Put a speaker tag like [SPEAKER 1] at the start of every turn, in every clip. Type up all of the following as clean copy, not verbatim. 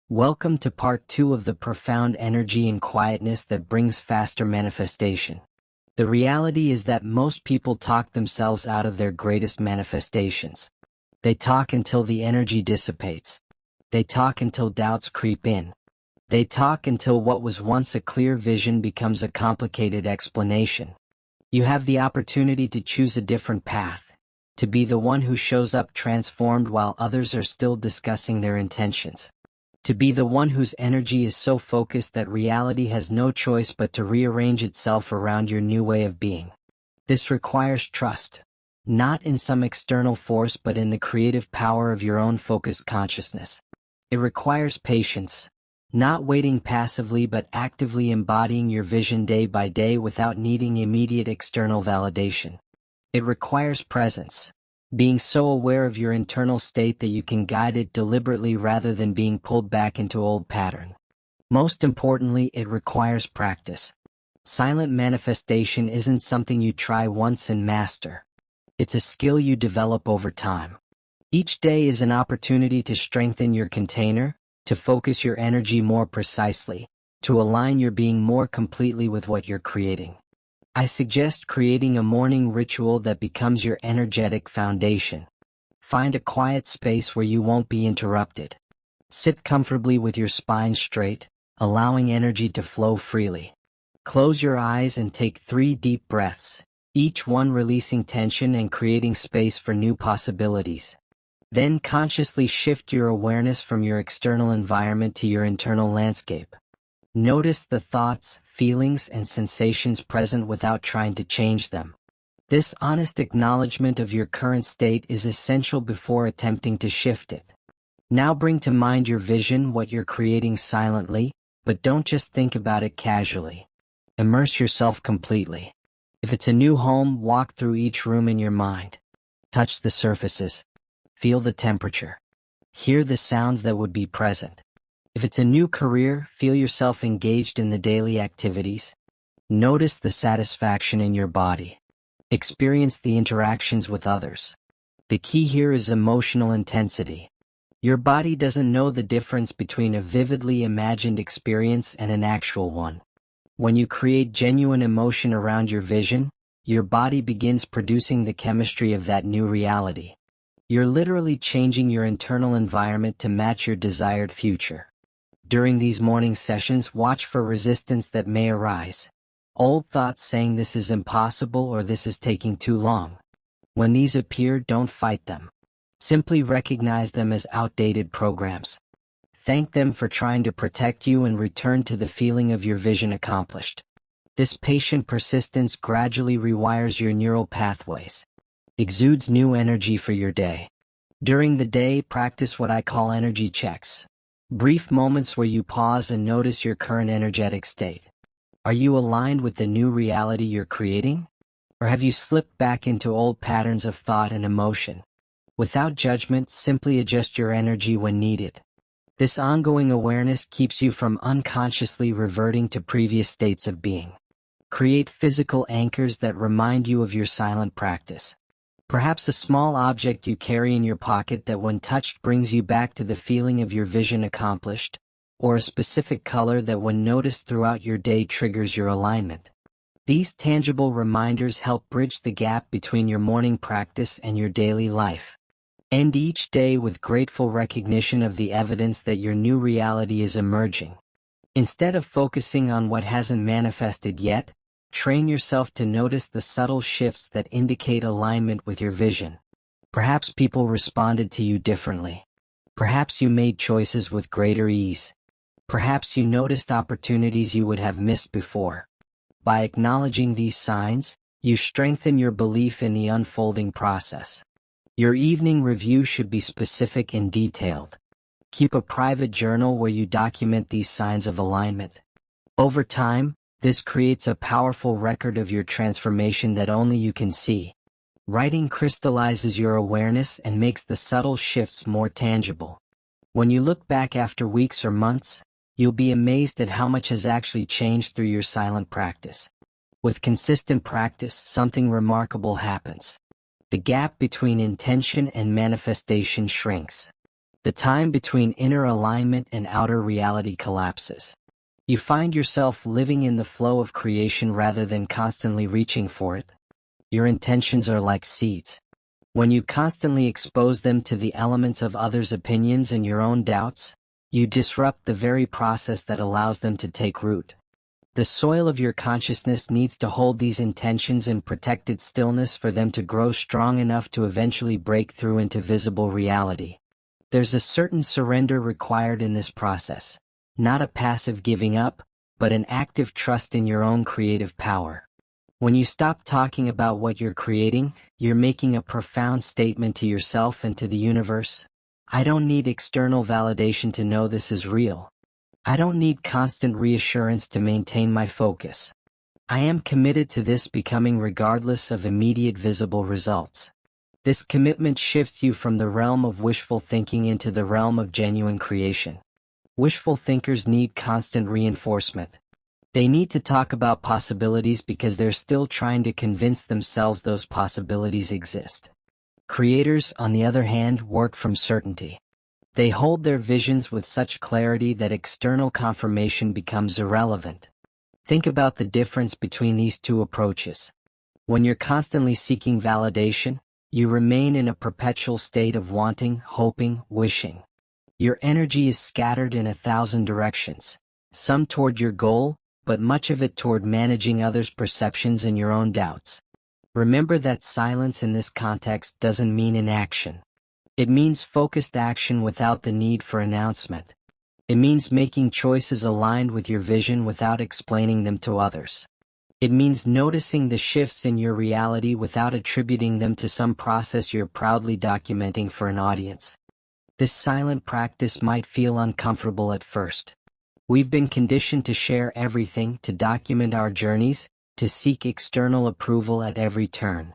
[SPEAKER 1] Welcome to part 2 of the profound energy and quietness that brings faster manifestation. The reality is that most people talk themselves out of their greatest manifestations. They talk until the energy dissipates. They talk until doubts creep in. They talk until what was once a clear vision becomes a complicated explanation. You have the opportunity to choose a different path, to be the one who shows up transformed while others are still discussing their intentions. To be the one whose energy is so focused that reality has no choice but to rearrange itself around your new way of being. This requires trust, not in some external force but in the creative power of your own focused consciousness. It requires patience, not waiting passively but actively embodying your vision day by day without needing immediate external validation. It requires presence, being so aware of your internal state that you can guide it deliberately rather than being pulled back into old pattern. Most importantly, it requires practice. Silent manifestation isn't something you try once and master. It's a skill you develop over time. Each day is an opportunity to strengthen your container, to focus your energy more precisely, to align your being more completely with what you're creating. I suggest creating a morning ritual that becomes your energetic foundation. Find a quiet space where you won't be interrupted. Sit comfortably with your spine straight, allowing energy to flow freely. Close your eyes and take 3 deep breaths, each one releasing tension and creating space for new possibilities. Then consciously shift your awareness from your external environment to your internal landscape. Notice the thoughts, feelings, and sensations present without trying to change them. This honest acknowledgement of your current state is essential before attempting to shift it. Now bring to mind your vision, what you're creating silently, but don't just think about it casually. Immerse yourself completely. If it's a new home, walk through each room in your mind. Touch the surfaces. Feel the temperature. Hear the sounds that would be present. If it's a new career, feel yourself engaged in the daily activities. Notice the satisfaction in your body. Experience the interactions with others. The key here is emotional intensity. Your body doesn't know the difference between a vividly imagined experience and an actual one. When you create genuine emotion around your vision, your body begins producing the chemistry of that new reality. You're literally changing your internal environment to match your desired future. During these morning sessions, watch for resistance that may arise. Old thoughts saying this is impossible or this is taking too long. When these appear, don't fight them. Simply recognize them as outdated programs. Thank them for trying to protect you and return to the feeling of your vision accomplished. This patient persistence gradually rewires your neural pathways. Exudes new energy for your day. During the day, practice what I call energy checks. Brief moments where you pause and notice your current energetic state. Are you aligned with the new reality you're creating? Or have you slipped back into old patterns of thought and emotion? Without judgment, simply adjust your energy when needed. This ongoing awareness keeps you from unconsciously reverting to previous states of being. Create physical anchors that remind you of your silent practice. Perhaps a small object you carry in your pocket that when touched brings you back to the feeling of your vision accomplished, or a specific color that when noticed throughout your day triggers your alignment. These tangible reminders help bridge the gap between your morning practice and your daily life. End each day with grateful recognition of the evidence that your new reality is emerging. Instead of focusing on what hasn't manifested yet, train yourself to notice the subtle shifts that indicate alignment with your vision. Perhaps people responded to you differently. Perhaps you made choices with greater ease. Perhaps you noticed opportunities you would have missed before. By acknowledging these signs, you strengthen your belief in the unfolding process. Your evening review should be specific and detailed. Keep a private journal where you document these signs of alignment. Over time, this creates a powerful record of your transformation that only you can see. Writing crystallizes your awareness and makes the subtle shifts more tangible. When you look back after weeks or months, you'll be amazed at how much has actually changed through your silent practice. With consistent practice, something remarkable happens. The gap between intention and manifestation shrinks. The time between inner alignment and outer reality collapses. You find yourself living in the flow of creation rather than constantly reaching for it. Your intentions are like seeds. When you constantly expose them to the elements of others' opinions and your own doubts, you disrupt the very process that allows them to take root. The soil of your consciousness needs to hold these intentions in protected stillness for them to grow strong enough to eventually break through into visible reality. There's a certain surrender required in this process, not a passive giving up, but an active trust in your own creative power. When you stop talking about what you're creating, you're making a profound statement to yourself and to the universe. I don't need external validation to know this is real. I don't need constant reassurance to maintain my focus. I am committed to this becoming regardless of immediate visible results. This commitment shifts you from the realm of wishful thinking into the realm of genuine creation. Wishful thinkers need constant reinforcement. They need to talk about possibilities because they're still trying to convince themselves those possibilities exist. Creators, on the other hand, work from certainty. They hold their visions with such clarity that external confirmation becomes irrelevant. Think about the difference between these two approaches. When you're constantly seeking validation, you remain in a perpetual state of wanting, hoping, wishing. Your energy is scattered in 1,000 directions, some toward your goal, but much of it toward managing others' perceptions and your own doubts. Remember that silence in this context doesn't mean inaction. It means focused action without the need for announcement. It means making choices aligned with your vision without explaining them to others. It means noticing the shifts in your reality without attributing them to some process you're proudly documenting for an audience. This silent practice might feel uncomfortable at first. We've been conditioned to share everything, to document our journeys, to seek external approval at every turn.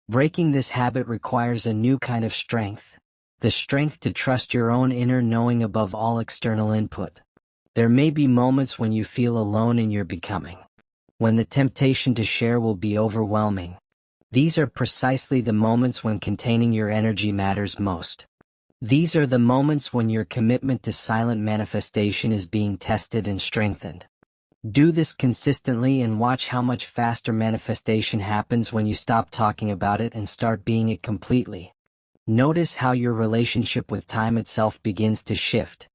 [SPEAKER 1] Breaking this habit requires a new kind of strength, the strength to trust your own inner knowing above all external input. There may be moments when you feel alone in your becoming, when the temptation to share will be overwhelming. These are precisely the moments when containing your energy matters most. These are the moments when your commitment to silent manifestation is being tested and strengthened. Do this consistently and watch how much faster manifestation happens when you stop talking about it and start being it completely. Notice how your relationship with time itself begins to shift.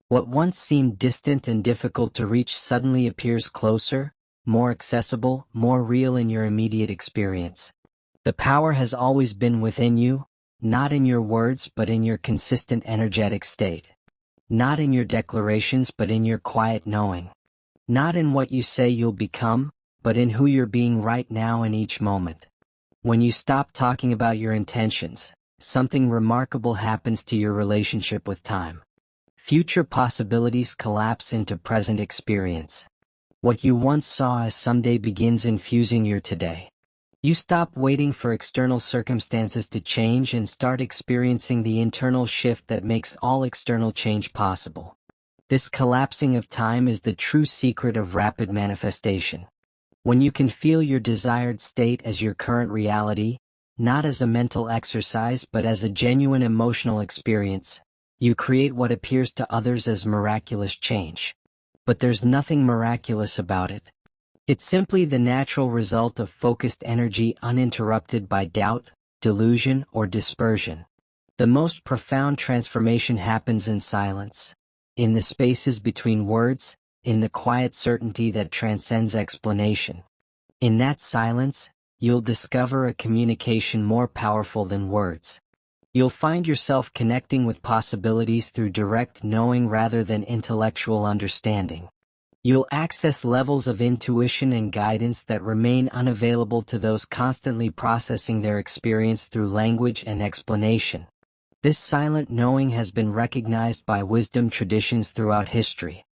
[SPEAKER 1] What once seemed distant and difficult to reach suddenly appears closer, more accessible, more real in your immediate experience. The power has always been within you, not in your words but in your consistent energetic state. Not in your declarations but in your quiet knowing. Not in what you say you'll become, but in who you're being right now in each moment. When you stop talking about your intentions, something remarkable happens to your relationship with time. Future possibilities collapse into present experience. What you once saw as someday begins infusing your today. You stop waiting for external circumstances to change and start experiencing the internal shift that makes all external change possible. This collapsing of time is the true secret of rapid manifestation. When you can feel your desired state as your current reality, not as a mental exercise but as a genuine emotional experience, you create what appears to others as miraculous change. But there's nothing miraculous about it. It's simply the natural result of focused energy uninterrupted by doubt, delusion, or dispersion. The most profound transformation happens in silence, in the spaces between words, in the quiet certainty that transcends explanation. In that silence, you'll discover a communication more powerful than words. You'll find yourself connecting with possibilities through direct knowing rather than intellectual understanding. You'll access levels of intuition and guidance that remain unavailable to those constantly processing their experience through language and explanation. This silent knowing has been recognized by wisdom traditions throughout history.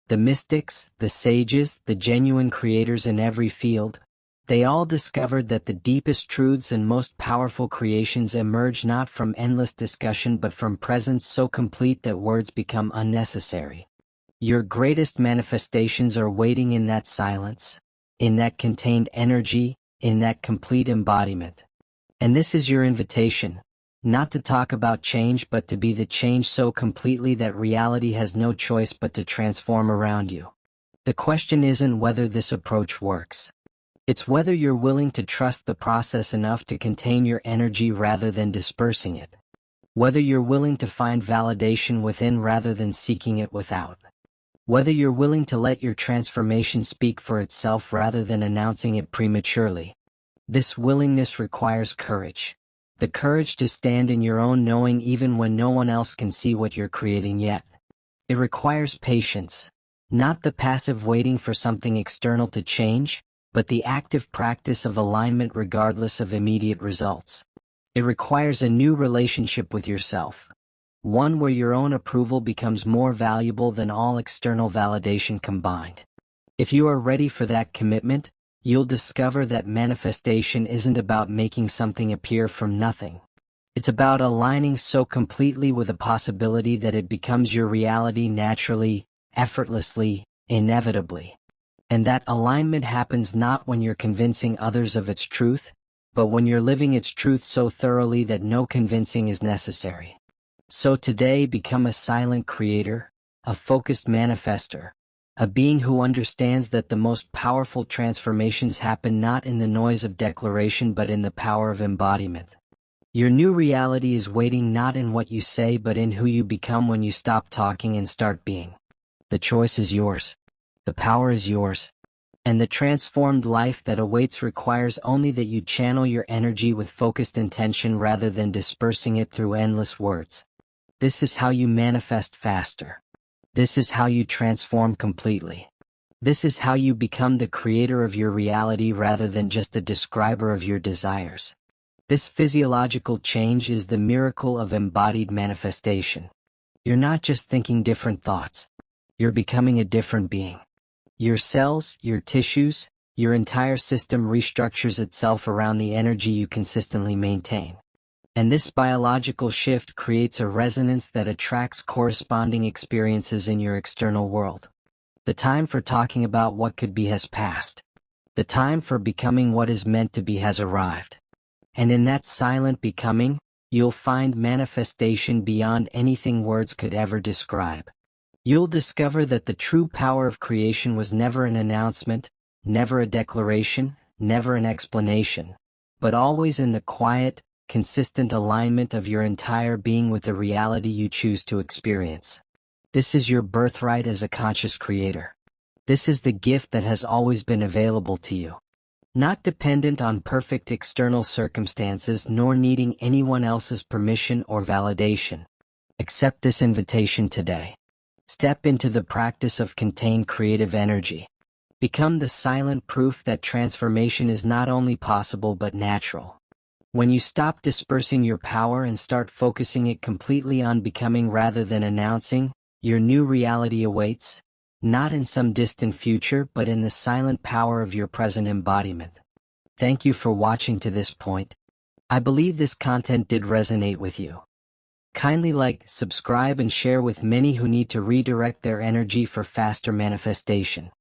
[SPEAKER 1] The mystics, the sages, the genuine creators in every field, they all discovered that the deepest truths and most powerful creations emerge not from endless discussion but from presence so complete that words become unnecessary. Your greatest manifestations are waiting in that silence, in that contained energy, in that complete embodiment. And this is your invitation. Not to talk about change but to be the change so completely that reality has no choice but to transform around you. The question isn't whether this approach works. It's whether you're willing to trust the process enough to contain your energy rather than dispersing it. Whether you're willing to find validation within rather than seeking it without. Whether you're willing to let your transformation speak for itself rather than announcing it prematurely. This willingness requires courage. The courage to stand in your own knowing even when no one else can see what you're creating yet. It requires patience. Not the passive waiting for something external to change, but the active practice of alignment regardless of immediate results. It requires a new relationship with yourself. One where your own approval becomes more valuable than all external validation combined. If you are ready for that commitment, you'll discover that manifestation isn't about making something appear from nothing. It's about aligning so completely with a possibility that it becomes your reality naturally, effortlessly, inevitably. And that alignment happens not when you're convincing others of its truth, but when you're living its truth so thoroughly that no convincing is necessary. So today become a silent creator, a focused manifester. A being who understands that the most powerful transformations happen not in the noise of declaration but in the power of embodiment. Your new reality is waiting not in what you say but in who you become when you stop talking and start being. The choice is yours. The power is yours. And the transformed life that awaits requires only that you channel your energy with focused intention rather than dispersing it through endless words. This is how you manifest faster. This is how you transform completely. This is how you become the creator of your reality rather than just a describer of your desires. This physiological change is the miracle of embodied manifestation. You're not just thinking different thoughts. You're becoming a different being. Your cells, your tissues, your entire system restructures itself around the energy you consistently maintain. And this biological shift creates a resonance that attracts corresponding experiences in your external world. The time for talking about what could be has passed. The time for becoming what is meant to be has arrived. And in that silent becoming, you'll find manifestation beyond anything words could ever describe. You'll discover that the true power of creation was never an announcement, never a declaration, never an explanation, but always in the quiet, consistent alignment of your entire being with the reality you choose to experience. This is your birthright as a conscious creator. This is the gift that has always been available to you. Not dependent on perfect external circumstances nor needing anyone else's permission or validation. Accept this invitation today. Step into the practice of contained creative energy. Become the silent proof that transformation is not only possible but natural. When you stop dispersing your power and start focusing it completely on becoming rather than announcing, your new reality awaits, not in some distant future but in the silent power of your present embodiment. Thank you for watching to this point. I believe this content did resonate with you. Kindly like, subscribe and share with many who need to redirect their energy for faster manifestation.